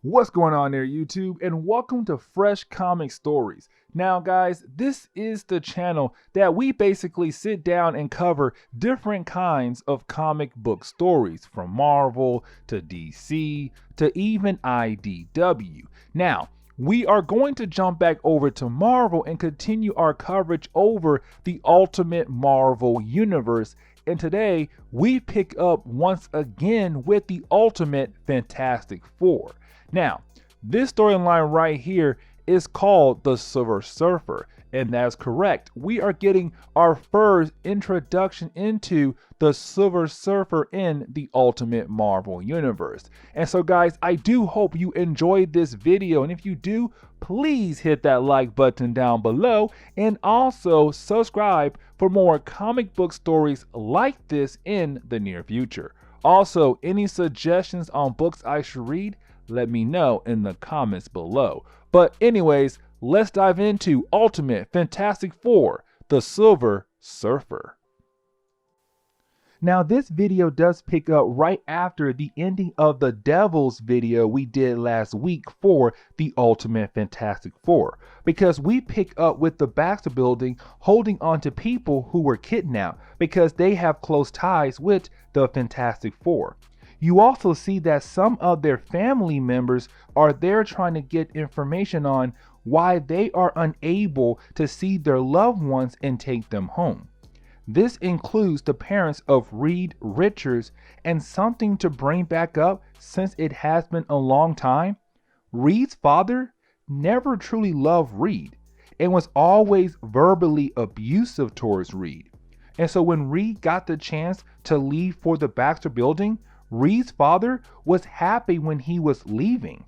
What's going on there, YouTube? And welcome to Fresh Comic Stories. Now, guys, this is the channel that we basically sit down and cover different kinds of comic book stories, from Marvel to DC to even IDW. Now, we are going to jump back over to Marvel and continue our coverage over the Ultimate Marvel Universe. And today, we pick up once again with the Ultimate Fantastic Four. Now, this storyline right here is called the Silver Surfer, and that's correct. We are getting our first introduction into the Silver Surfer in the Ultimate Marvel Universe. And so, guys, I do hope you enjoyed this video, and if you do, please hit that like button down below, and also subscribe for more comic book stories like this in the near future. Also, any suggestions on books I should read, let me know in the comments below. But anyways, let's dive into Ultimate Fantastic Four, the Silver Surfer. Now, this video does pick up right after the ending of the Devils video we did last week for the Ultimate Fantastic Four, because we pick up with the Baxter Building holding on to people who were kidnapped because they have close ties with the Fantastic Four. You also see that some of their family members are there trying to get information on why they are unable to see their loved ones and take them home. This includes the parents of Reed Richards, and something to bring back up since it has been a long time. Reed's father never truly loved Reed and was always verbally abusive towards Reed. And so when Reed got the chance to leave for the Baxter Building, Reed's father was happy when he was leaving.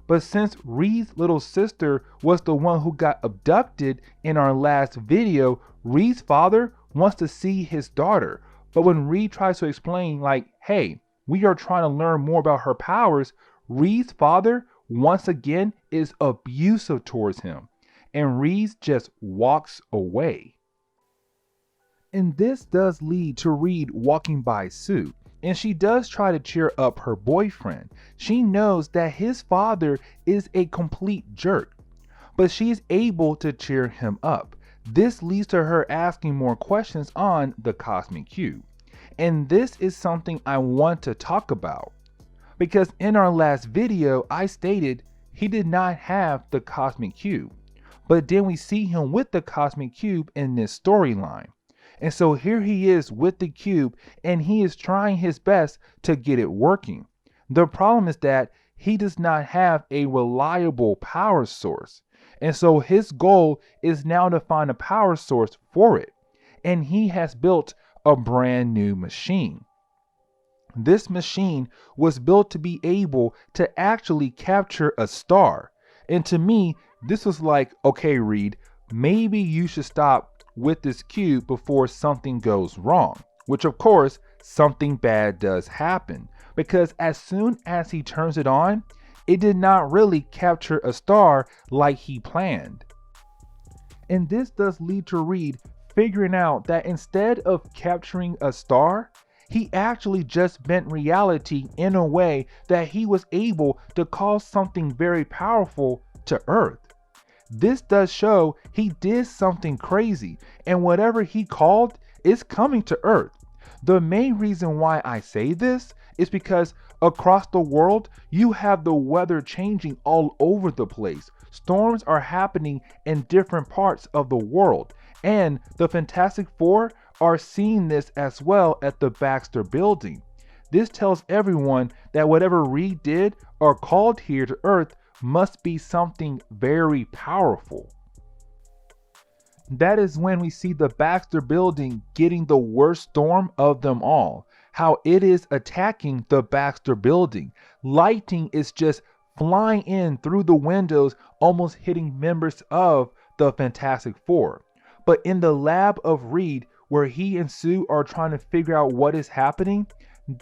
But since Reed's little sister was the one who got abducted in our last video, Reed's father wants to see his daughter. But when Reed tries to explain, like, hey, we are trying to learn more about her powers, Reed's father once again is abusive towards him, and Reed just walks away. And this does lead to Reed walking by Sue, and she does try to cheer up her boyfriend. She knows that his father is a complete jerk, but she is able to cheer him up. This leads to her asking more questions on the Cosmic Cube. And this is something I want to talk about, because in our last video, I stated he did not have the Cosmic Cube, but then we see him with the Cosmic Cube in this storyline. And so here he is with the cube, and he is trying his best to get it working. The problem is that he does not have a reliable power source. And so his goal is now to find a power source for it. And he has built a brand new machine. This machine was built to be able to actually capture a star. And to me, this was like, okay, Reed, maybe you should stop with this cube before something goes wrong, which of course something bad does happen, because as soon as he turns it on, it did not really capture a star like he planned. And this does lead to Reed figuring out that instead of capturing a star, he actually just bent reality in a way that he was able to cause something very powerful to Earth. This does show he did something crazy, and whatever he called is coming to Earth. The main reason why I say this is because across the world, you have the weather changing all over the place. Storms are happening in different parts of the world, and the Fantastic Four are seeing this as well at the Baxter Building. This tells everyone that whatever Reed did or called here to Earth must be something very powerful. That is when we see the Baxter Building getting the worst storm of them all. How it is attacking the Baxter Building. Lightning is just flying in through the windows, almost hitting members of the Fantastic Four. But in the lab of Reed, where he and Sue are trying to figure out what is happening,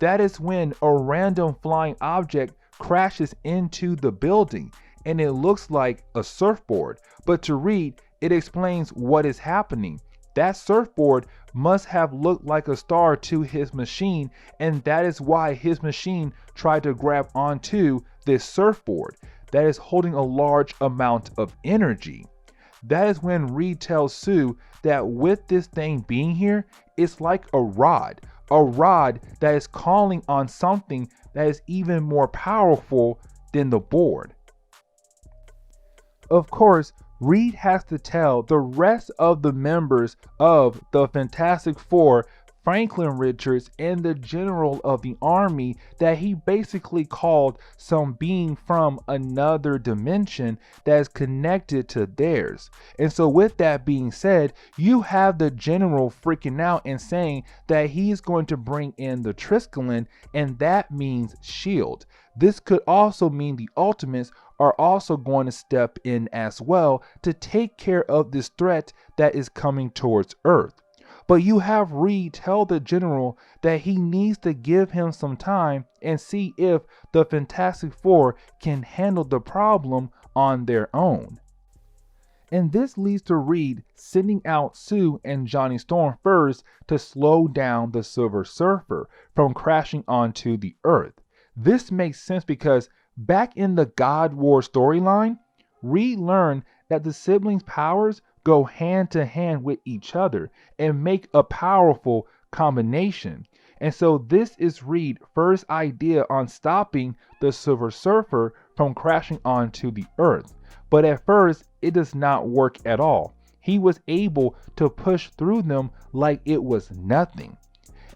that is when a random flying object crashes into the building, and it looks like a surfboard, but to Reed, it explains what is happening. That surfboard must have looked like a star to his machine, and that is why his machine tried to grab onto this surfboard that is holding a large amount of energy. That is when Reed tells Sue that with this thing being here, it's like a rod that is calling on something that is even more powerful than the board. Of course, Reed has to tell the rest of the members of the Fantastic Four, Franklin Richards, and the general of the army that he basically called some being from another dimension that is connected to theirs. And so with that being said, you have the general freaking out and saying that he's going to bring in the Triskelion, and that means S.H.I.E.L.D. This could also mean the Ultimates are also going to step in as well to take care of this threat that is coming towards Earth. But you have Reed tell the general that he needs to give him some time and see if the Fantastic Four can handle the problem on their own. And this leads to Reed sending out Sue and Johnny Storm first to slow down the Silver Surfer from crashing onto the Earth. This makes sense because back in the God War storyline, Reed learned that the siblings' powers go hand to hand with each other and make a powerful combination. And so this is Reed's first idea on stopping the Silver Surfer from crashing onto the Earth. But at first, it does not work at all. He was able to push through them like it was nothing.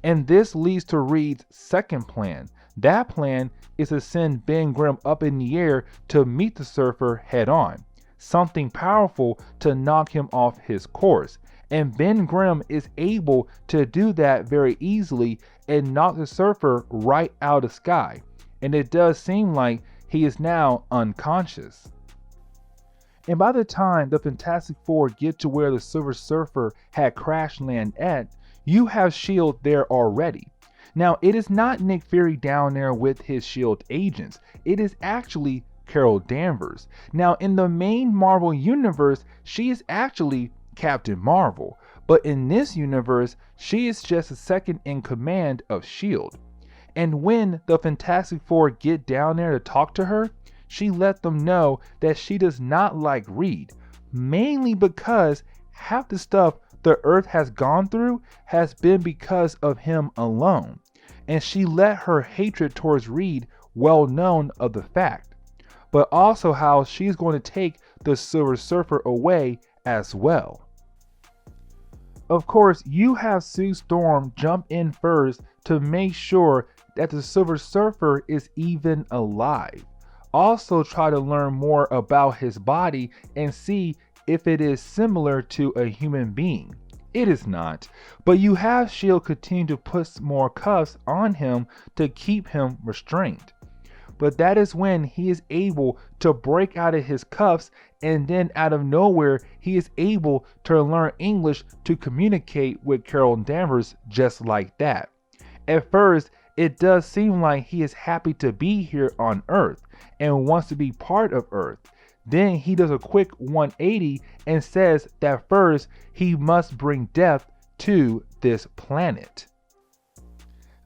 And this leads to Reed's second plan. That plan is to send Ben Grimm up in the air to meet the Surfer head on. Something powerful to knock him off his course. And Ben Grimm is able to do that very easily and knock the Surfer right out of the sky. And it does seem like he is now unconscious. And by the time the Fantastic Four get to where the Silver Surfer had crash land at, you have S.H.I.E.L.D. there already. Now, it is not Nick Fury down there with his S.H.I.E.L.D. agents. It is actually Carol Danvers. Now, in the main Marvel universe, she is actually Captain Marvel. But in this universe, she is just a second in command of S.H.I.E.L.D. And when the Fantastic Four get down there to talk to her, she let them know that she does not like Reed, mainly because half the stuff the Earth has gone through has been because of him alone. And she let her hatred towards Reed well known of the fact, but also how she's going to take the Silver Surfer away as well. Of course, you have Sue Storm jump in first to make sure that the Silver Surfer is even alive. Also try to learn more about his body and see if it is similar to a human being. It is not, but you have S.H.I.E.L.D. continue to put more cuffs on him to keep him restrained. But that is when he is able to break out of his cuffs, and then out of nowhere he is able to learn English to communicate with Carol Danvers just like that. At first, it does seem like he is happy to be here on Earth and wants to be part of Earth. Then he does a quick 180 and says that first he must bring death to this planet.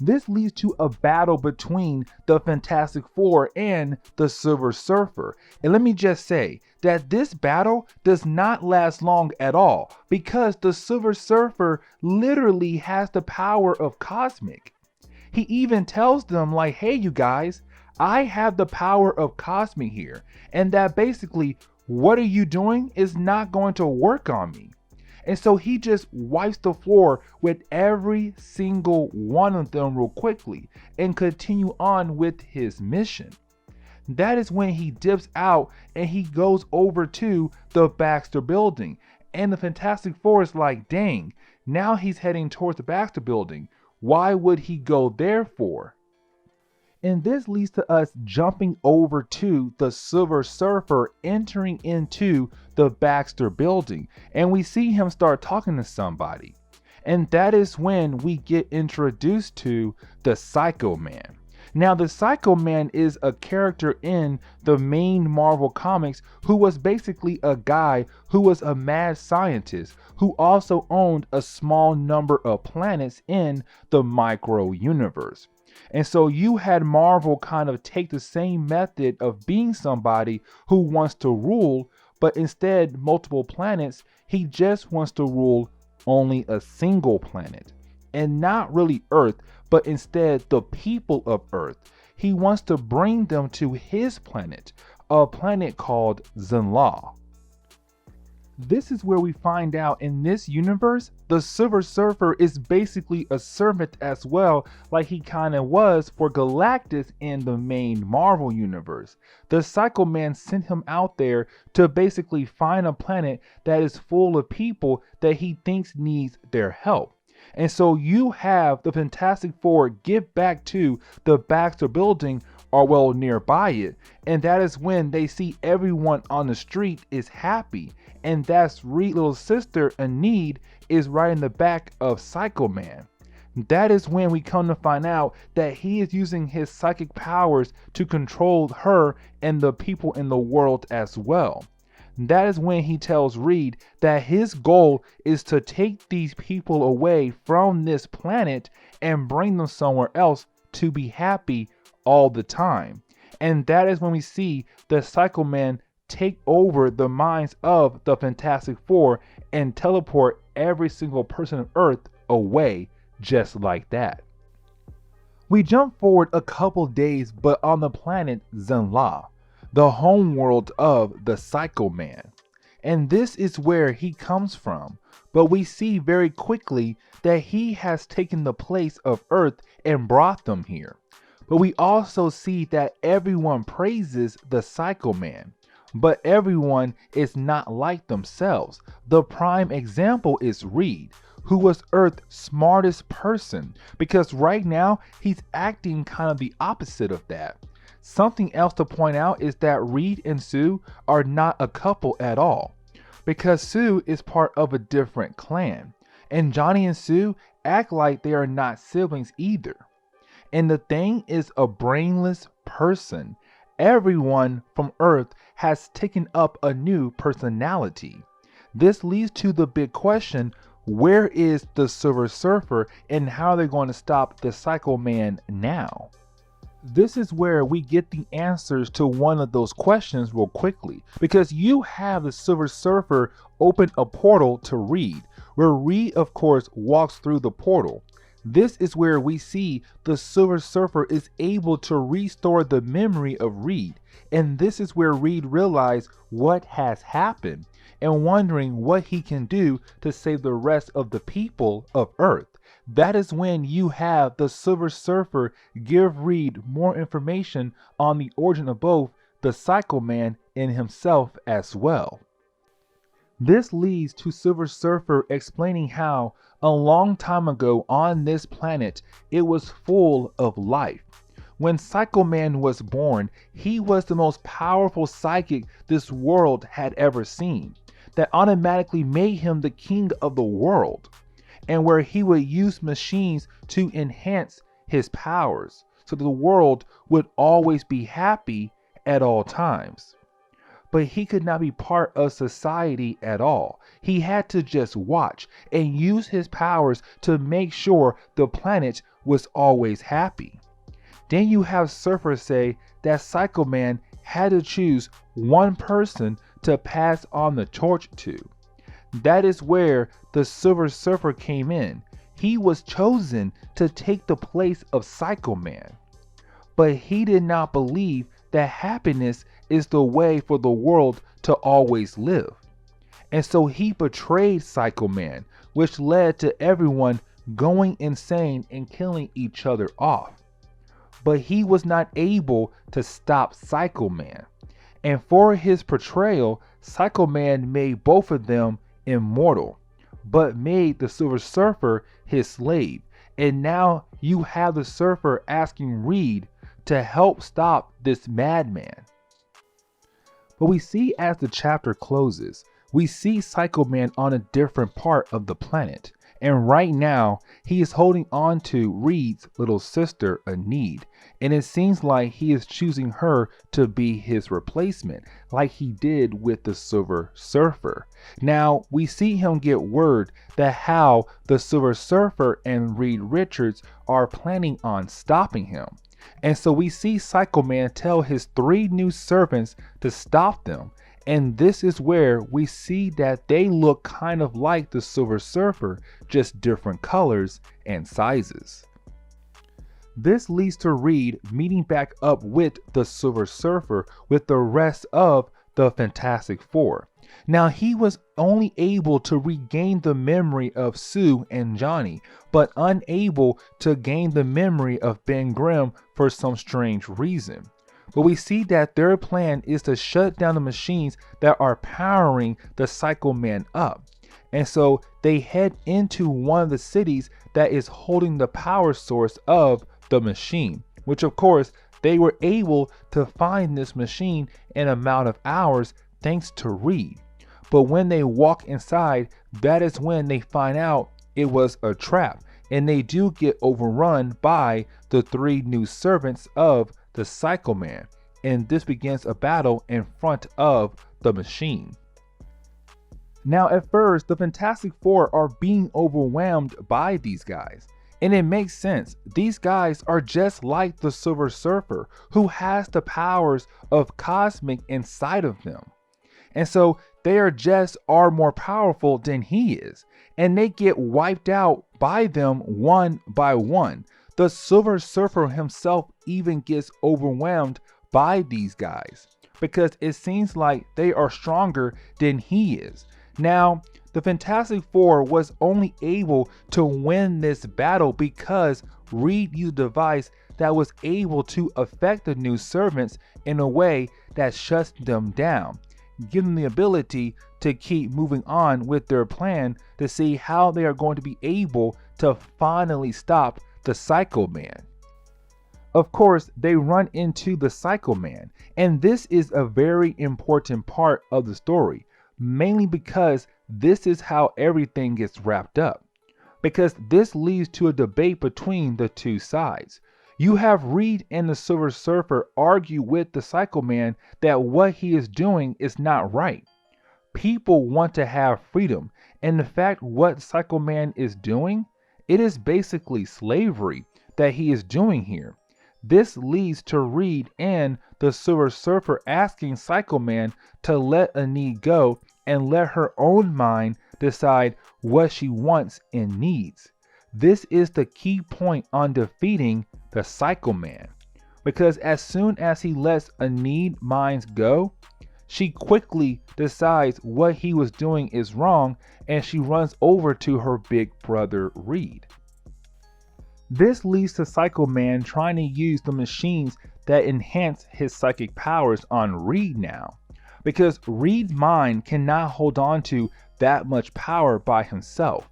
This leads to a battle between the Fantastic Four and the Silver Surfer. And let me just say that this battle does not last long at all because the Silver Surfer literally has the power of cosmic. He even tells them like, hey you guys, I have the power of cosmic here, and that basically what are you doing is not going to work on me. And so he just wipes the floor with every single one of them real quickly and continue on with his mission. That is when he dips out and he goes over to the Baxter building, and the Fantastic Four is like, dang, now he's heading towards the Baxter building. Why would he go there for? And this leads to us jumping over to the Silver Surfer entering into the Baxter building. And we see him start talking to somebody. And that is when we get introduced to the Psycho Man. Now, the Psycho Man is a character in the main Marvel comics who was basically a guy who was a mad scientist who also owned a small number of planets in the micro universe. And so you had Marvel kind of take the same method of being somebody who wants to rule, but instead multiple planets, he just wants to rule only a single planet. And not really Earth, but instead the people of Earth. He wants to bring them to his planet, a planet called Zenn-La. This is where we find out in this universe, the Silver Surfer is basically a servant as well, like he kind of was for Galactus in the main Marvel universe. The Psycho Man sent him out there to basically find a planet that is full of people that he thinks needs their help. And so you have the Fantastic Four get back to the Baxter building, or well, nearby it, and that is when they see everyone on the street is happy, and that's Reed's little sister Enid is right in the back of Psycho Man. That is when we come to find out that he is using his psychic powers to control her and the people in the world as well. That is when he tells Reed that his goal is to take these people away from this planet and bring them somewhere else to be happy all the time. And that is when we see the Psycho Man take over the minds of the Fantastic Four and teleport every single person on Earth away just like that. We jump forward a couple days, but on the planet Zenn-La, the homeworld of the Psycho Man. And this is where he comes from, but we see very quickly that he has taken the place of Earth and brought them here. But we also see that everyone praises the Psycho Man, but everyone is not like themselves. The prime example is Reed, who was Earth's smartest person, because right now he's acting kind of the opposite of that. Something else to point out is that Reed and Sue are not a couple at all, because Sue is part of a different clan, and Johnny and Sue act like they are not siblings either. And the thing is a brainless person. Everyone from Earth has taken up a new personality. This leads to the big question, where is the Silver Surfer and how are they going to stop the Psycho Man now? This is where we get the answers to one of those questions real quickly, because you have the Silver Surfer open a portal to Reed, where Reed of course walks through the portal. This is where we see the Silver Surfer is able to restore the memory of Reed, and this is where Reed realizes what has happened and wondering what he can do to save the rest of the people of Earth. That is when you have the Silver Surfer give Reed more information on the origin of both the Psycho Man and himself as well. This leads to Silver Surfer explaining how a long time ago on this planet it was full of life. When Psycho Man was born, he was the most powerful psychic this world had ever seen, that automatically made him the king of the world, and where he would use machines to enhance his powers so the world would always be happy at all times. But he could not be part of society at all. He had to just watch and use his powers to make sure the planet was always happy. Then you have Surfer say that Psycho Man had to choose one person to pass on the torch to. That is where the Silver Surfer came in. He was chosen to take the place of Psycho Man. But he did not believe that happiness is the way for the world to always live. And so he betrayed Psycho Man, which led to everyone going insane and killing each other off. But he was not able to stop Psycho Man. And for his betrayal, Psycho Man made both of them immortal, but made the Silver Surfer his slave. And now you have the Surfer asking Reed to help stop this madman. But we see as the chapter closes, we see Psycho Man on a different part of the planet, And right now, he is holding on to Reed's little sister, Need. And it seems like he is choosing her to be his replacement, like he did with the Silver Surfer. Now, we see him get word that how the Silver Surfer and Reed Richards are planning on stopping him. And so we see Psycho Man tell his 3 new servants to stop them. And this is where we see that they look kind of like the Silver Surfer, just different colors and sizes. This leads to Reed meeting back up with the Silver Surfer with the rest of the Fantastic Four. Now, he was only able to regain the memory of Sue and Johnny, but unable to gain the memory of Ben Grimm for some strange reason. But we see that their plan is to shut down the machines that are powering the Psycho Man up. And so they head into one of the cities that is holding the power source of the machine, which of course they were able to find this machine in an amount of hours thanks to Reed. But when they walk inside, that is when they find out it was a trap, and they do get overrun by the 3 new servants of the Psycho Man, and this begins a battle in front of the machine. Now, at first, the Fantastic Four are being overwhelmed by these guys. And it makes sense. These guys are just like the Silver Surfer, who has the powers of Cosmic inside of them. And so they are more powerful than he is. And they get wiped out by them one by one. The Silver Surfer himself even gets overwhelmed by these guys, because it seems like they are stronger than he is. Now, the Fantastic Four was only able to win this battle because Reed used a device that was able to affect the new servants in a way that shuts them down, giving them the ability to keep moving on with their plan to see how they are going to be able to finally stop the Psycho Man. Of course, they run into the Psycho Man, and this is a very important part of the story, mainly because this is how everything gets wrapped up. Because this leads to a debate between the 2 sides. You have Reed and the Silver Surfer argue with the Psycho Man that what he is doing is not right. People want to have freedom, and the fact what Psycho Man is doing, it is basically slavery that he is doing here. This leads to Reed and the Silver Surfer asking Psycho Man to let Annie go and let her own mind decide what she wants and needs. This is the key point on defeating the Psycho Man, because as soon as he lets Annie's mind go, she quickly decides what he was doing is wrong, and she runs over to her big brother Reed. This leads to Psycho Man trying to use the machines that enhance his psychic powers on Reed now, because Reed's mind cannot hold on to that much power by himself.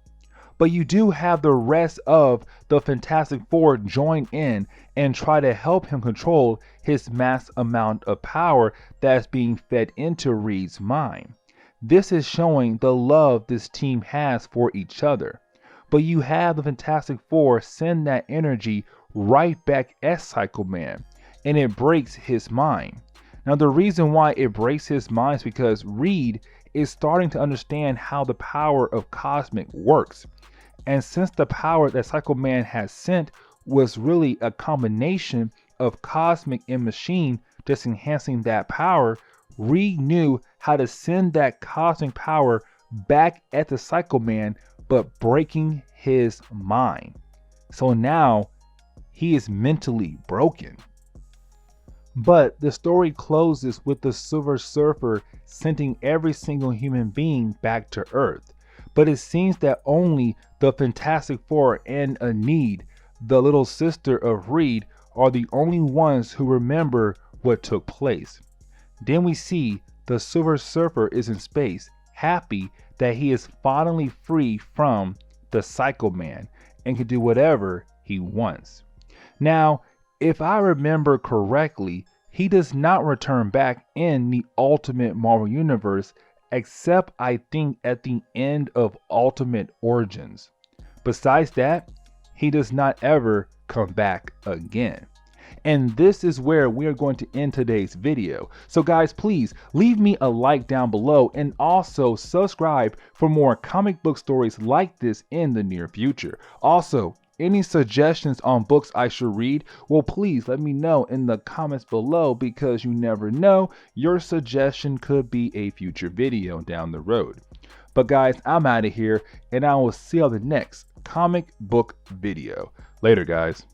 But you do have the rest of the Fantastic Four join in and try to help him control his mass amount of power that's being fed into Reed's mind. This is showing the love this team has for each other. But you have the Fantastic Four send that energy right back at Psycho Man, and it breaks his mind. Now, the reason why it breaks his mind is because Reed is starting to understand how the power of Cosmic works. And since the power that Psycho Man has sent was really a combination of Cosmic and Machine just enhancing that power, Reed knew how to send that cosmic power back at the Psycho Man, but breaking his mind. So now he is mentally broken. But the story closes with the Silver Surfer sending every single human being back to Earth. But it seems that only the Fantastic Four and Annie, the little sister of Reed, are the only ones who remember what took place. Then we see the Silver Surfer is in space, happy that he is finally free from the Psycho Man and can do whatever he wants. Now, if I remember correctly, he does not return back in the Ultimate Marvel Universe, except I think at the end of Ultimate Origins. Besides that, he does not ever come back again. And this is where we are going to end today's video. So guys, please leave me a like down below and also subscribe for more comic book stories like this in the near future. Also, any suggestions on books I should read, well, please let me know in the comments below, because you never know, your suggestion could be a future video down the road. But guys, I'm out of here, and I will see you on the next comic book video. Later, guys.